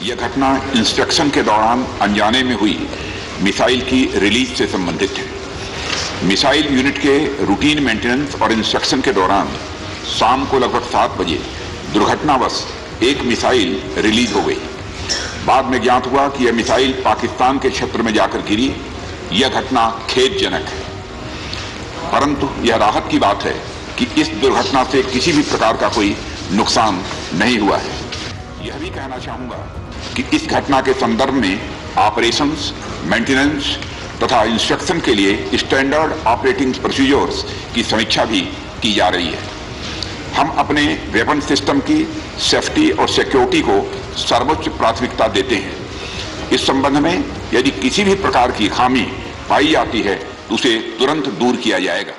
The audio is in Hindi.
यह घटना इंस्पेक्शन के दौरान अनजाने में हुई मिसाइल की रिलीज से संबंधित है। मिसाइल यूनिट के रूटीन मेंटेनेंस और इंस्पेक्शन के दौरान शाम को लगभग 7 बजे दुर्घटनावश एक मिसाइल रिलीज हो गई। बाद में ज्ञात हुआ कि यह मिसाइल पाकिस्तान के क्षेत्र में जाकर गिरी। यह घटना खेदजनक है, परंतु यह राहत की बात है कि इस दुर्घटना से किसी भी प्रकार का कोई नुकसान नहीं हुआ है। यह भी कहना चाहूंगा कि इस घटना के संदर्भ में ऑपरेशंस, मेंटेनेंस तथा इंस्पेक्शन के लिए स्टैंडर्ड ऑपरेटिंग प्रोसीजर्स की समीक्षा भी की जा रही है। हम अपने वेपन सिस्टम की सेफ्टी और सिक्योरिटी को सर्वोच्च प्राथमिकता देते हैं। इस संबंध में यदि किसी भी प्रकार की खामी पाई जाती है तो उसे तुरंत दूर किया जाएगा।